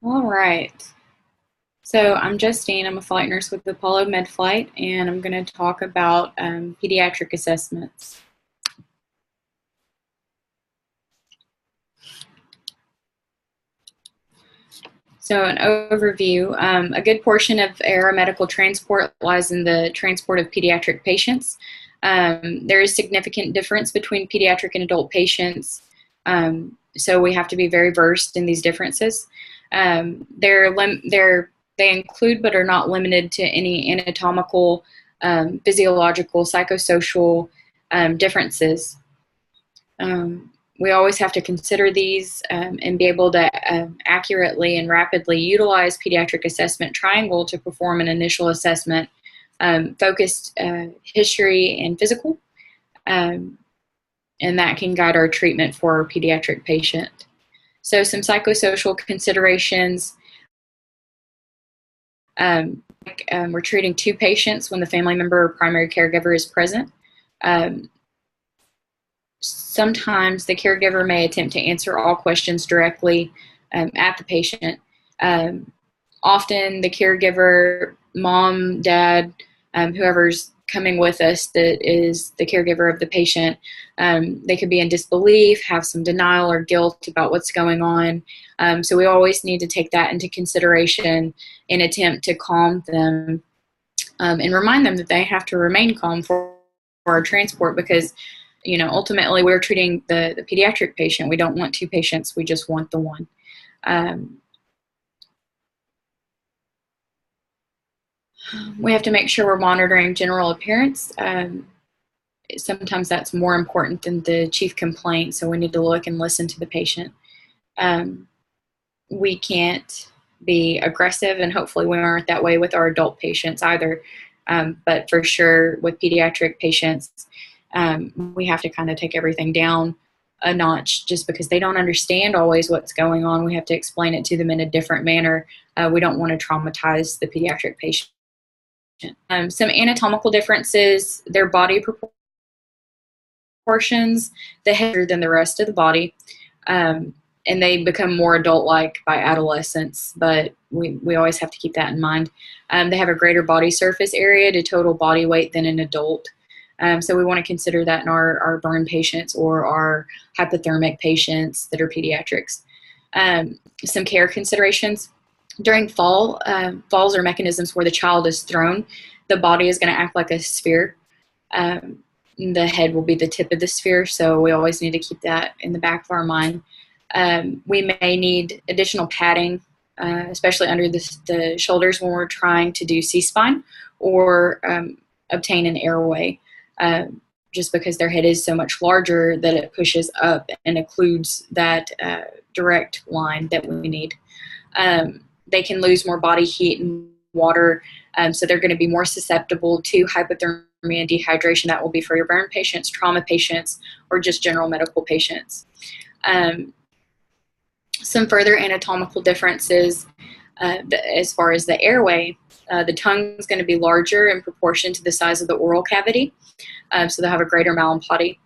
All right. So I'm Justine. I'm a flight nurse with Apollo MedFlight, and I'm going to talk about pediatric assessments. So an overview, a good portion of aeromedical transport lies in the transport of pediatric patients. There is significant difference between pediatric and adult patients, so we have to be very versed in these differences. They include but are not limited to any anatomical, physiological, psychosocial differences. We always have to consider these and be able to accurately and rapidly utilize pediatric assessment triangle to perform an initial assessment, focused history and physical, and that can guide our treatment for our pediatric patient. So some psychosocial considerations. We're treating 2 patients when the family member or primary caregiver is present. Sometimes the caregiver may attempt to answer all questions directly at the patient. Often the caregiver, mom, dad, whoever's coming with us that is the caregiver of the patient, they could be in disbelief, have some denial or guilt about what's going on. So we always need to take that into consideration and attempt to calm them and remind them that they have to remain calm for our transport, because ultimately we're treating the pediatric patient. We don't want 2 patients, we just want the one. We have to make sure we're monitoring general appearance. Sometimes that's more important than the chief complaint, so we need to look and listen to the patient. We can't be aggressive, and hopefully we aren't that way with our adult patients either. But for sure with pediatric patients, we have to kind of take everything down a notch just because they don't understand always what's going on. We have to explain it to them in a different manner. We don't want to traumatize the pediatric patient. Some anatomical differences: their body proportions, the heavier than the rest of the body, and they become more adult-like by adolescence, but we always have to keep that in mind. They have a greater body surface area to total body weight than an adult. So we want to consider that in our burn patients or our hypothermic patients that are pediatrics. Some care considerations: during falls are mechanisms where the child is thrown. The body is going to act like a sphere. The head will be the tip of the sphere, so we always need to keep that in the back of our mind. We may need additional padding, especially under the shoulders when we're trying to do C-spine or obtain an airway, just because their head is so much larger that it pushes up and occludes that direct line that we need. They can lose more body heat and water, so they're going to be more susceptible to hypothermia and dehydration. That will be for your burn patients, trauma patients, or just general medical patients. Some further anatomical differences as far as the airway. The tongue is going to be larger in proportion to the size of the oral cavity, so they'll have a greater malum-pati.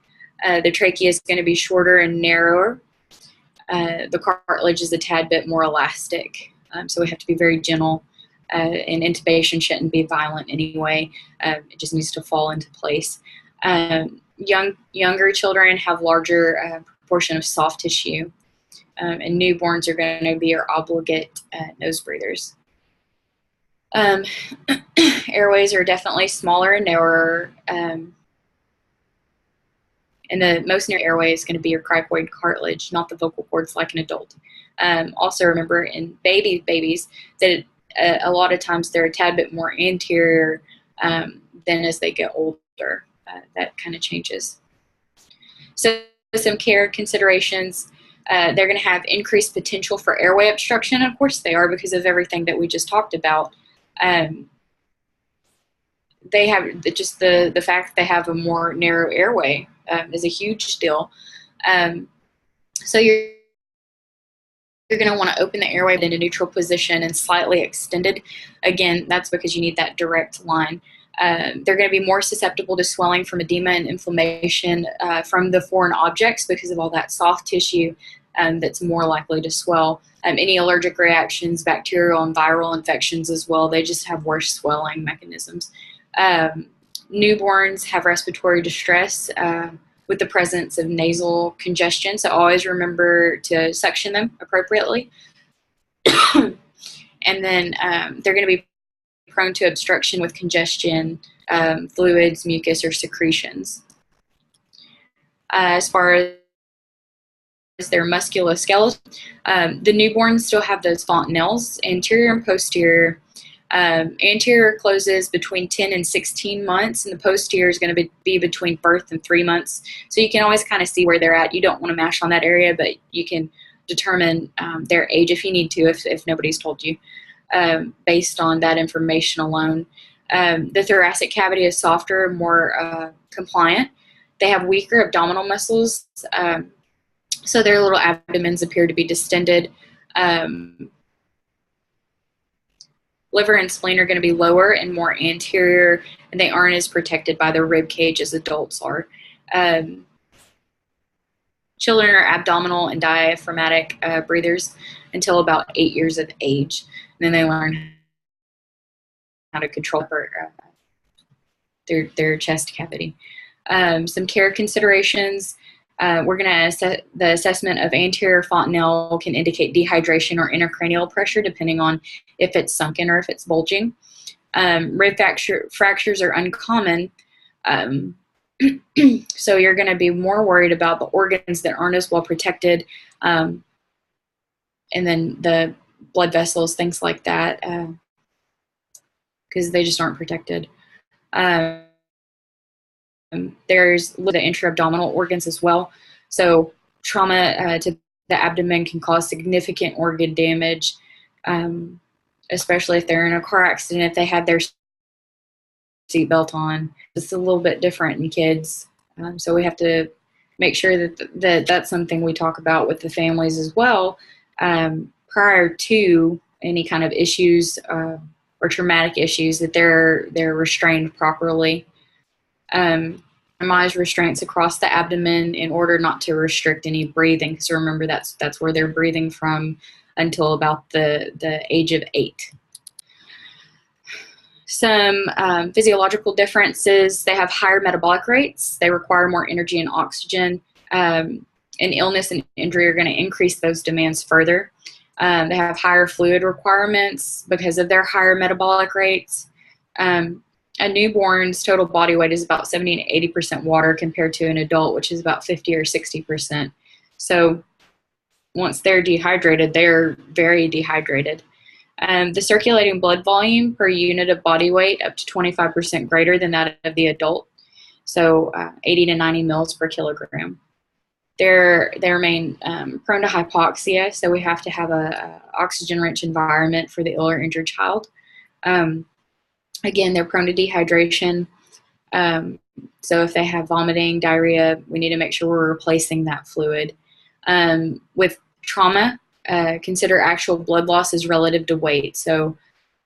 The trachea is going to be shorter and narrower. The cartilage is a tad bit more elastic, so we have to be very gentle, and intubation shouldn't be violent anyway. It just needs to fall into place. Younger children have larger proportion of soft tissue, and newborns are going to be your obligate nose breathers. Airways are definitely smaller and narrower, and the most near airway is going to be your cricoid cartilage, not the vocal cords like an adult. Also remember in babies that a lot of times they're a tad bit more anterior than as they get older. That kind of changes. So some care considerations: they're going to have increased potential for airway obstruction. Of course they are, because of everything that we just talked about. They have just the fact that they have a more narrow airway is a huge deal. So you're going to want to open the airway in a neutral position and slightly extended. Again, that's because you need that direct line. They're going to be more susceptible to swelling from edema and inflammation from the foreign objects because of all that soft tissue that's more likely to swell. Any allergic reactions, bacterial and viral infections as well, they just have worse swelling mechanisms. Newborns have respiratory distress with the presence of nasal congestion, so always remember to suction them appropriately. And then they're going to be prone to obstruction with congestion, fluids, mucus, or secretions. As far as their musculoskeletal, the newborns still have those fontanelles, anterior and posterior. Anterior closes between 10 and 16 months, and the posterior is going to be between birth and 3 months. So you can always kind of see where they're at. You don't want to mash on that area, but you can determine their age if you need to, if nobody's told you, based on that information alone. The thoracic cavity is softer, more compliant. They have weaker abdominal muscles, so their little abdomens appear to be distended. Liver and spleen are going to be lower and more anterior, and they aren't as protected by the rib cage as adults are. Children are abdominal and diaphragmatic breathers until about 8 years of age. And then they learn how to control their chest cavity. Some care considerations. We're going to assess the assessment of anterior fontanelle can indicate dehydration or intracranial pressure depending on if it's sunken or if it's bulging. Rib fractures are uncommon, so you're going to be more worried about the organs that aren't as well protected, and then the blood vessels, things like that, because they just aren't protected. There's the intra-abdominal organs as well. So trauma to the abdomen can cause significant organ damage, especially if they're in a car accident, if they have their seatbelt on. It's a little bit different in kids. So we have to make sure that that's something we talk about with the families as well, prior to any kind of issues or traumatic issues, that they're restrained properly. Minimize restraints across the abdomen in order not to restrict any breathing, because remember that's where they're breathing from until about the age of 8. Some physiological differences: they have higher metabolic rates, they require more energy and oxygen, and illness and injury are going to increase those demands further. They have higher fluid requirements because of their higher metabolic rates. A newborn's total body weight is about 70 to 80% water compared to an adult, which is about 50 or 60%. So once they're dehydrated, they're very dehydrated. The circulating blood volume per unit of body weight up to 25% greater than that of the adult. So 80 to 90 mils per kilogram. They remain prone to hypoxia, so we have to have a oxygen-rich environment for the ill or injured child. Again, they're prone to dehydration. So if they have vomiting, diarrhea, we need to make sure we're replacing that fluid. With trauma, consider actual blood loss as relative to weight. So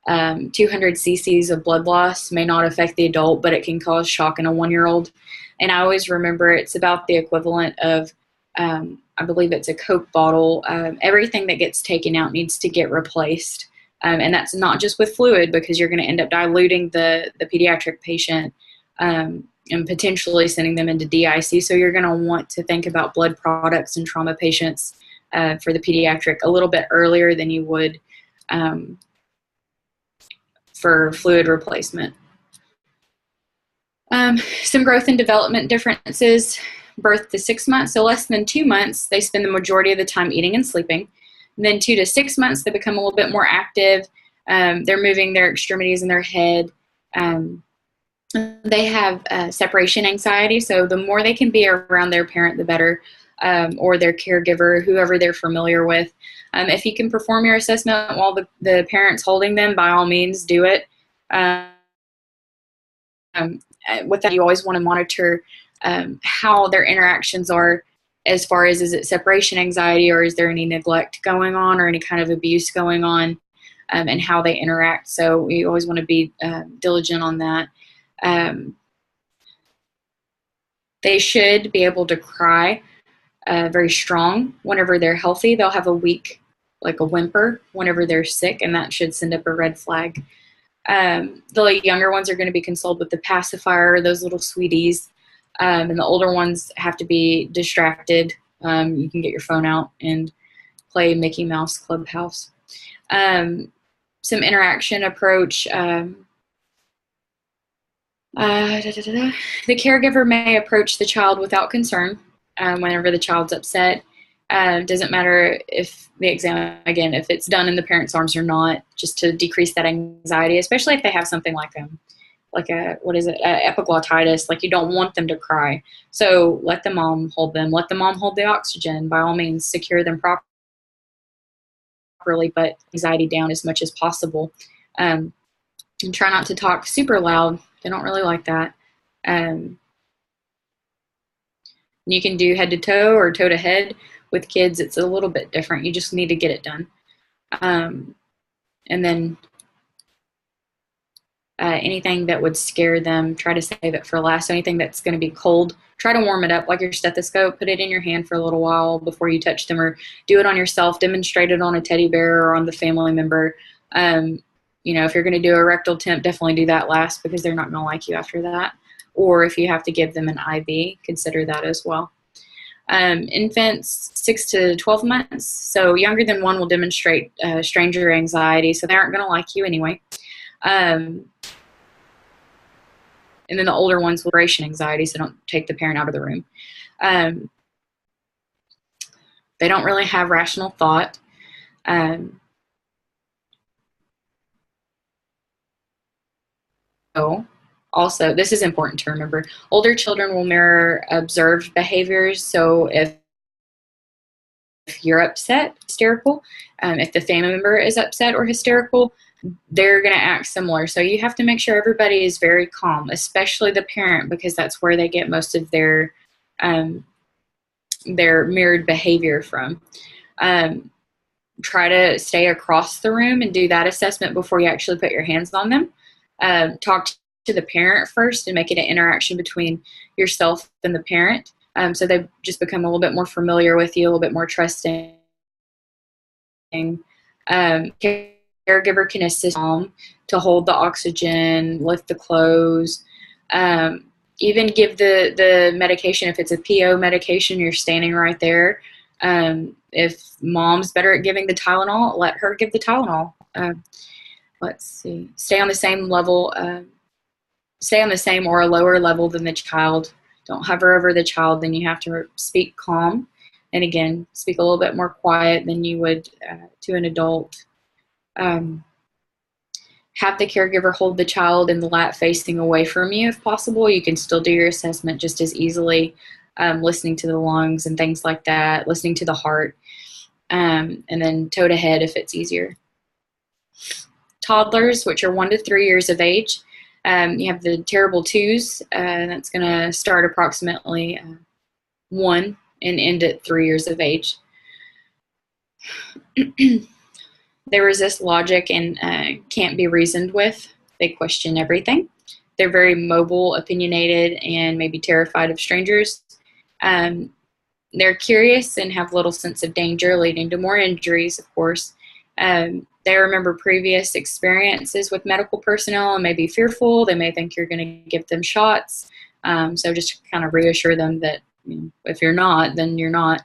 200 cc's of blood loss may not affect the adult, but it can cause shock in a 1-year-old. And I always remember it's about the equivalent of, I believe it's a Coke bottle. Everything that gets taken out needs to get replaced. And that's not just with fluid, because you're going to end up diluting the pediatric patient and potentially sending them into DIC. So you're going to want to think about blood products and trauma patients for the pediatric a little bit earlier than you would for fluid replacement. Some growth and development differences: birth to 6 months, so less than 2 months, they spend the majority of the time eating and sleeping. And then 2 to 6 months, they become a little bit more active. They're moving their extremities and their head. They have separation anxiety, so the more they can be around their parent, the better, or their caregiver, whoever they're familiar with. If you can perform your assessment while the parent's holding them, by all means, do it. With that, you always want to monitor how their interactions are, as far as, is it separation anxiety, or is there any neglect going on, or any kind of abuse going on, and how they interact. So we always want to be diligent on that. They should be able to cry. very strong whenever they're healthy. They'll have a weak, like a whimper, whenever they're sick, and that should send up a red flag. The younger ones are going to be consoled with the pacifier, those little sweeties, and the older ones have to be distracted. You can get your phone out and play Mickey Mouse Clubhouse. Some interaction approach. The caregiver may approach the child without concern whenever the child's upset. Doesn't matter if the exam, again, if it's done in the parent's arms or not, just to decrease that anxiety, especially if they have something like a what is it, epiglottitis, like you don't want them to cry. So let the mom hold them. Let the mom hold the oxygen. By all means, secure them properly, but anxiety down as much as possible. And try not to talk super loud. They don't really like that. You can do head to toe or toe to head. With kids, it's a little bit different. You just need to get it done. And then anything that would scare them, try to save it for last. So anything that's going to be cold, try to warm it up, like your stethoscope. Put it in your hand for a little while before you touch them, or do it on yourself. Demonstrate it on a teddy bear or on the family member. If you're going to do a rectal temp, definitely do that last, because they're not going to like you after that. Or if you have to give them an IV, consider that as well. Infants 6 to 12 months, so younger than 1, will demonstrate stranger anxiety, so they aren't going to like you anyway. And then the older ones will separation anxiety, so don't take the parent out of the room. They don't really have rational thought. Also, this is important to remember, older children will mirror observed behaviors. So if you're upset, hysterical, if the family member is upset or hysterical, they're going to act similar. So you have to make sure everybody is very calm, especially the parent, because that's where they get most of their mirrored behavior from. Try to stay across the room and do that assessment before you actually put your hands on them. Talk to the parent first and make it an interaction between yourself and the parent. So they just become a little bit more familiar with you, a little bit more trusting. Caregiver can assist mom to hold the oxygen, lift the clothes, even give the medication. If it's a PO medication, you're standing right there. If mom's better at giving the Tylenol, let her give the Tylenol. Let's see. Stay on the same level. Stay on the same or a lower level than the child. Don't hover over the child. Then you have to speak calm. And again, speak a little bit more quiet than you would to an adult. Have the caregiver hold the child in the lap facing away from you if possible. You can still do your assessment just as easily, listening to the lungs and things like that, listening to the heart, and then toe to head if it's easier. Toddlers, which are 1 to 3 years of age, you have the terrible twos, that's going to start approximately 1 and end at 3 years of age. They resist logic and can't be reasoned with. They question everything. They're very mobile, opinionated, and maybe terrified of strangers. They're curious and have little sense of danger, leading to more injuries, of course. They remember previous experiences with medical personnel and may be fearful. They may think you're going to give them shots. So just kind of reassure them that if you're not, then you're not.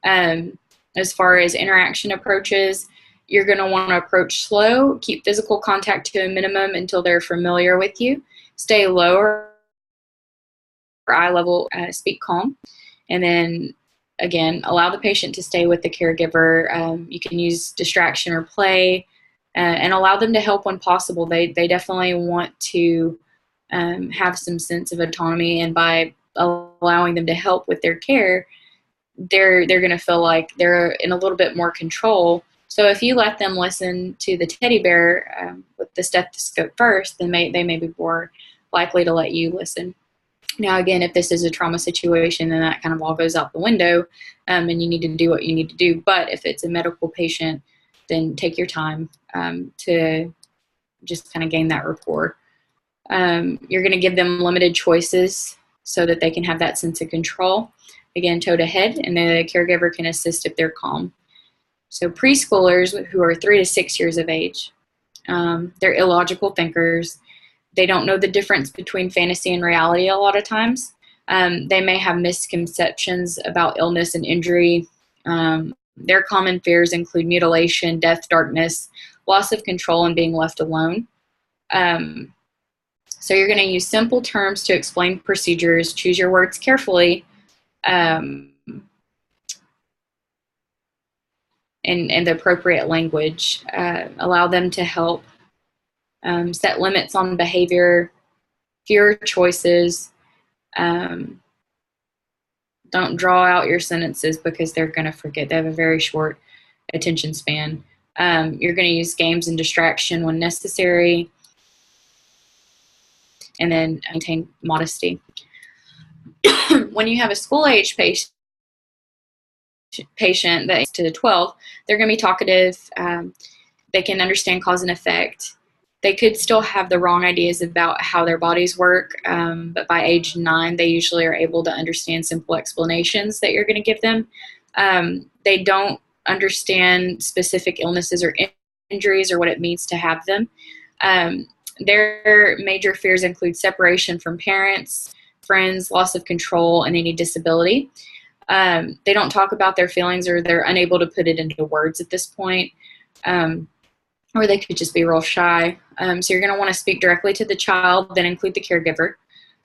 As far as interaction approaches, you're going to want to approach slow, keep physical contact to a minimum until they're familiar with you. Stay low or eye level, speak calm. And then again, allow the patient to stay with the caregiver. You can use distraction or play, and allow them to help when possible. They definitely want to have some sense of autonomy, and by allowing them to help with their care, they're going to feel like they're in a little bit more control. So if you let them listen to the teddy bear with the stethoscope first, then they may be more likely to let you listen. Now, again, if this is a trauma situation, then that kind of all goes out the window, and you need to do what you need to do. But if it's a medical patient, then take your time to just kind of gain that rapport. You're going to give them limited choices so that they can have that sense of control. again, toe to head, and the caregiver can assist if they're calm. So preschoolers who are 3 to 6 years of age, they're illogical thinkers. They don't know the difference between fantasy and reality a lot of times. They may have misconceptions about illness and injury. Their common fears include mutilation, death, darkness, loss of control, and being left alone. So you're going to use simple terms to explain procedures. Choose your words carefully. And the appropriate language. Allow them to help. Set limits on behavior. Fewer choices. Don't draw out your sentences because they're going to forget. They have a very short attention span. You're going to use games and distraction when necessary. And then maintain modesty. When you have a school-age patient that is to 12, they're going to be talkative. They can understand cause and effect. They could still have the wrong ideas about how their bodies work, but by age 9, they usually are able to understand simple explanations that you're going to give them. They don't understand specific illnesses or injuries or what it means to have them. Their major fears include separation from parents, friends, loss of control, and any disability. They don't talk about their feelings, or they're unable to put it into words at this point. Or they could just be real shy. So you're going to want to speak directly to the child, then include the caregiver.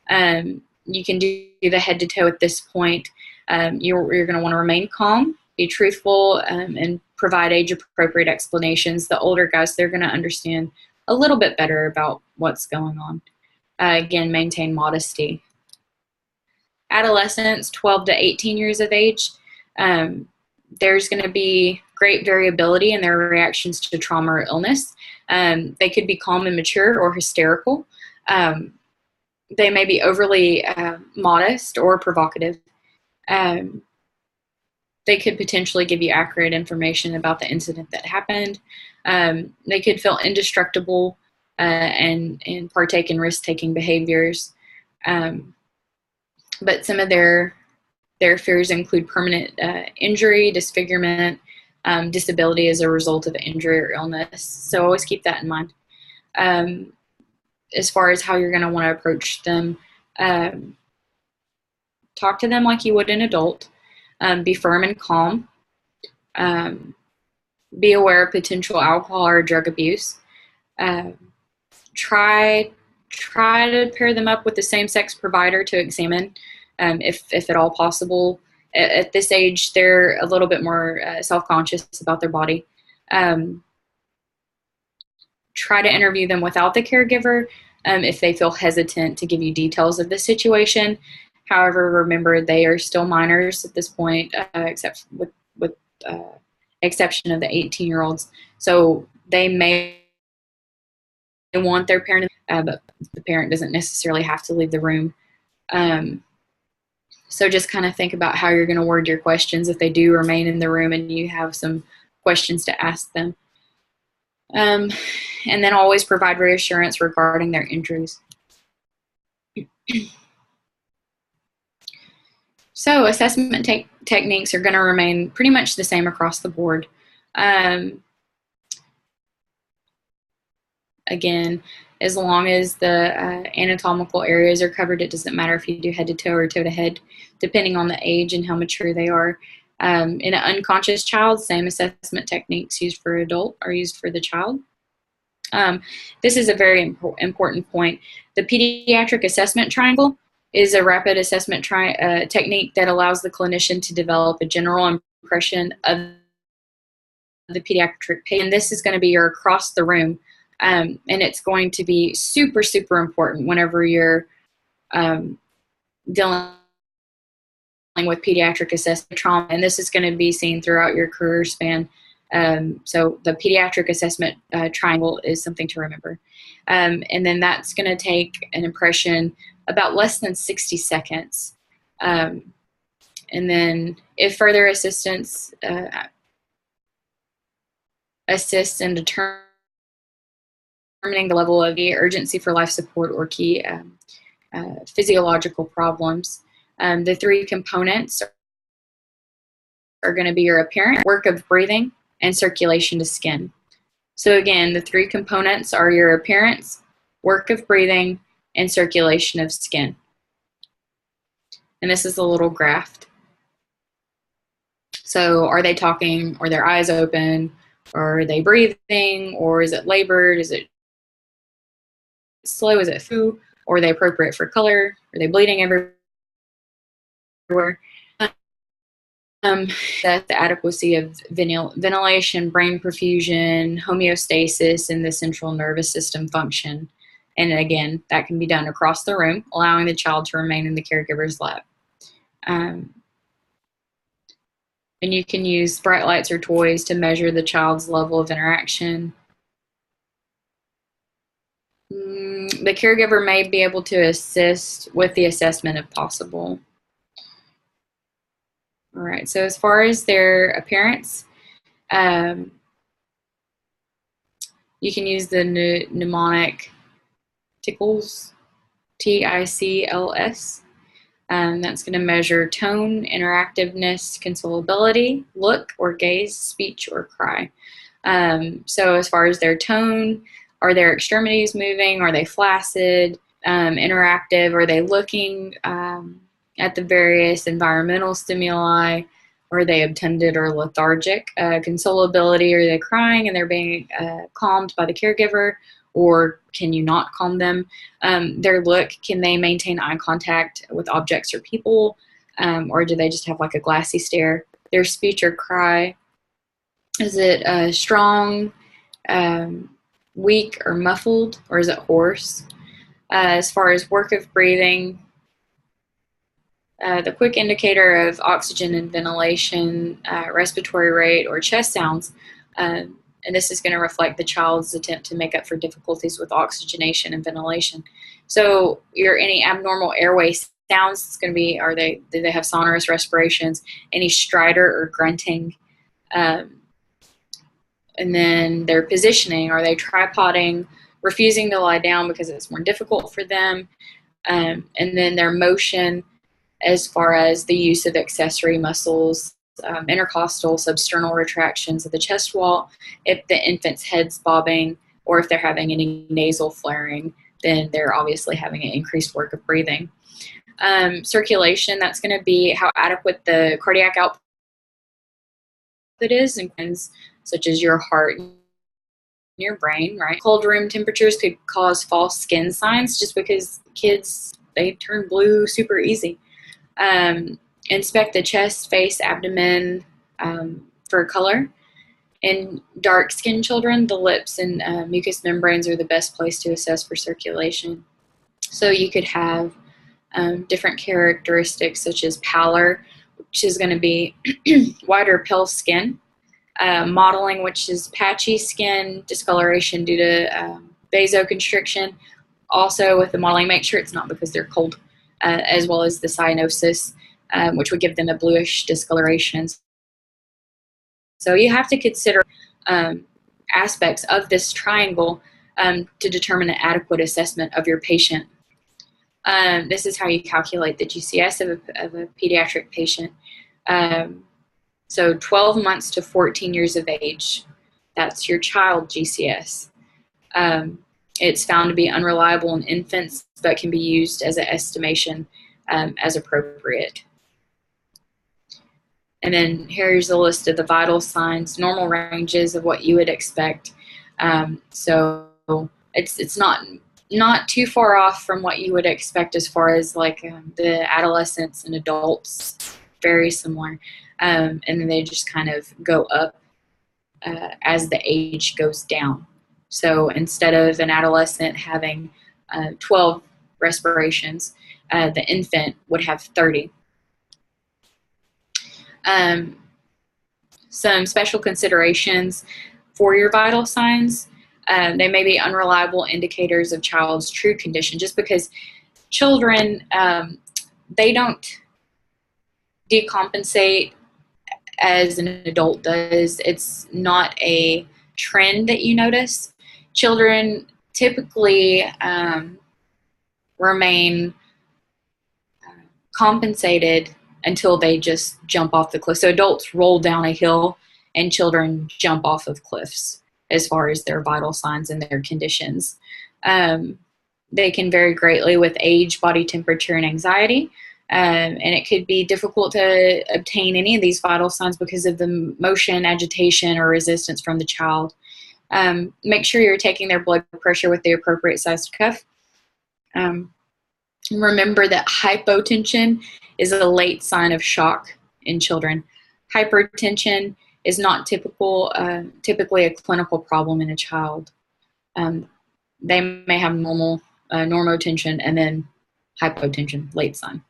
You can do the head to toe at this point. You're going to want to remain calm, be truthful, and provide age-appropriate explanations. The older guys, they're going to understand a little bit better about what's going on. Again, maintain modesty. Adolescents, 12 to 18 years of age, there's going to be great variability in their reactions to trauma or illness. They could be calm and mature or hysterical. They may be overly modest or provocative. They could potentially give you accurate information about the incident that happened. They could feel indestructible and partake in risk-taking behaviors. But some of their fears include permanent injury, disfigurement, disability as a result of injury or illness. So always keep that in mind. As far as how you're going to want to approach them, talk to them like you would an adult. Be firm and calm. Be aware of potential alcohol or drug abuse. Try to pair them up with the same-sex provider to examine, if at all possible. At this age, they're a little bit more self-conscious about their body. Try to interview them without the caregiver if they feel hesitant to give you details of the situation. However, remember, they are still minors at this point, except with exception of the 18-year-olds. So they may want their parent, but the parent doesn't necessarily have to leave the room. So just kind of think about how you're going to word your questions if they do remain in the room and you have some questions to ask them. And then always provide reassurance regarding their injuries. So assessment techniques are going to remain pretty much the same across the board. Again, as long as the anatomical areas are covered, it doesn't matter if you do head to toe or toe to head, depending on the age and how mature they are. In an unconscious child, same assessment techniques used for adult are used for the child. This is a very important point. The pediatric assessment triangle is a rapid assessment technique that allows the clinician to develop a general impression of the pediatric patient. And this is going to be your across the room. And it's going to be super, super important whenever you're dealing with pediatric assessment trauma. And this is going to be seen throughout your career span. So the pediatric assessment triangle is something to remember. And then that's going to take an impression about less than 60 seconds. And then if further assistance assists in determining the level of the urgency for life support or key physiological problems. The three components are going to be your appearance, work of breathing, and circulation to skin. So again, the three components are your appearance, work of breathing, and circulation of skin. And this is a little graph. So are they talking, or their eyes open, or are they breathing, or is it labored, is it slow, is it foo, or are they appropriate for color, are they bleeding everywhere? That's the adequacy of ventilation, brain perfusion, homeostasis, and the central nervous system function. And again, that can be done across the room, allowing the child to remain in the caregiver's lap. And you can use bright lights or toys to measure the child's level of interaction. The caregiver may be able to assist with the assessment if possible. All right, so as far as their appearance, you can use the mnemonic TICLS, TICLS. That's going to measure tone, interactiveness, consolability, look or gaze, speech or cry. So as far as their tone, are their extremities moving? Are they flaccid, interactive? Are they looking at the various environmental stimuli? Are they obtunded or lethargic? Consolability, are they crying and they're being calmed by the caregiver? Or can you not calm them? Their look, can they maintain eye contact with objects or people? Or do they just have like a glassy stare? Their speech or cry, is it strong, weak, or muffled? Or is it hoarse? As far as work of breathing, the quick indicator of oxygen and ventilation, respiratory rate, or chest sounds, and this is going to reflect the child's attempt to make up for difficulties with oxygenation and ventilation. So any abnormal airway sounds, it's going to be, do they have sonorous respirations, any stridor or grunting, and then their positioning, are they tripoding, refusing to lie down because it's more difficult for them, and then their motion as far as the use of accessory muscles, intercostal, substernal retractions of the chest wall. If the infant's head's bobbing, or if they're having any nasal flaring, then they're obviously having an increased work of breathing. Circulation, that's going to be how adequate the cardiac output is, and things such as your heart and your brain, right? Cold room temperatures could cause false skin signs just because kids, they turn blue super easy. Inspect the chest, face, abdomen for color. In dark-skinned children, the lips and mucous membranes are the best place to assess for circulation. So you could have different characteristics such as pallor, which is going to be white or pale skin, mottling, which is patchy skin, discoloration due to vasoconstriction. Also with the mottling, make sure it's not because they're cold, as well as the cyanosis, which would give them a bluish discoloration. So you have to consider aspects of this triangle to determine an adequate assessment of your patient. This is how you calculate the GCS of a pediatric patient. So 12 months to 14 years of age, that's your child GCS. It's found to be unreliable in infants, but can be used as an estimation as appropriate. And then here's a list of the vital signs, normal ranges of what you would expect. So it's not too far off from what you would expect as far as like the adolescents and adults, very similar. And then they just kind of go up as the age goes down. So instead of an adolescent having 12 respirations, the infant would have 30. Some special considerations for your vital signs. They may be unreliable indicators of child's true condition, just because children, they don't decompensate as an adult does. It's not a trend that you notice. Children typically remain compensated until they just jump off the cliff. So adults roll down a hill and children jump off of cliffs as far as their vital signs and their conditions. They can vary greatly with age, body temperature, and anxiety. And it could be difficult to obtain any of these vital signs because of the motion, agitation, or resistance from the child. Make sure you're taking their blood pressure with the appropriate sized cuff. Remember that hypotension is a late sign of shock in children. Hypertension is not typically a clinical problem in a child. They may have normotension and then hypotension, late sign.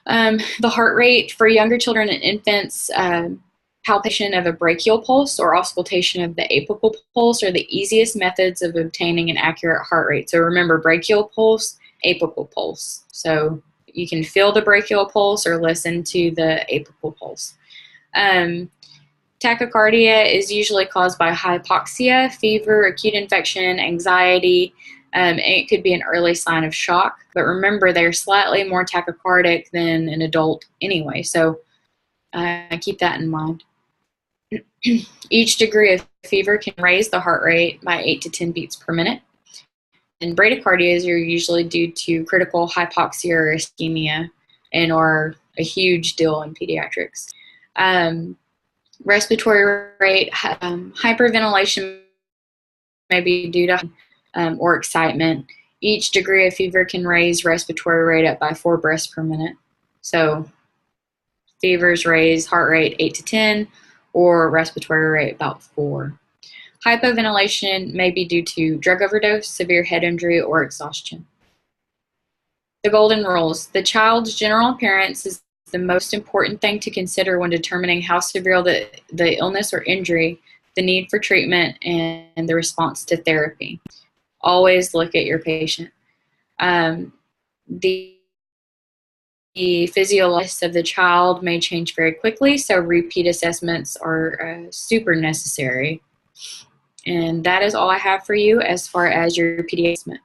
The heart rate for younger children and infants, palpation of a brachial pulse or auscultation of the apical pulse are the easiest methods of obtaining an accurate heart rate. So remember, brachial pulse, apical pulse. So you can feel the brachial pulse or listen to the apical pulse. Tachycardia is usually caused by hypoxia, fever, acute infection, anxiety, and it could be an early sign of shock. But remember, they're slightly more tachycardic than an adult anyway, so keep that in mind. Each degree of fever can raise the heart rate by 8 to 10 beats per minute. And bradycardias are usually due to critical hypoxia or ischemia and are a huge deal in pediatrics. Respiratory rate, hyperventilation may be due to or excitement. Each degree of fever can raise respiratory rate up by 4 breaths per minute. So fevers raise heart rate 8 to 10 or respiratory rate about 4. Hypoventilation may be due to drug overdose, severe head injury, or exhaustion. The golden rules. The child's general appearance is the most important thing to consider when determining how severe the illness or injury, the need for treatment, and the response to therapy. Always look at your patient. The physiology of the child may change very quickly, so repeat assessments are super necessary. And that is all I have for you as far as your pediatric assessment.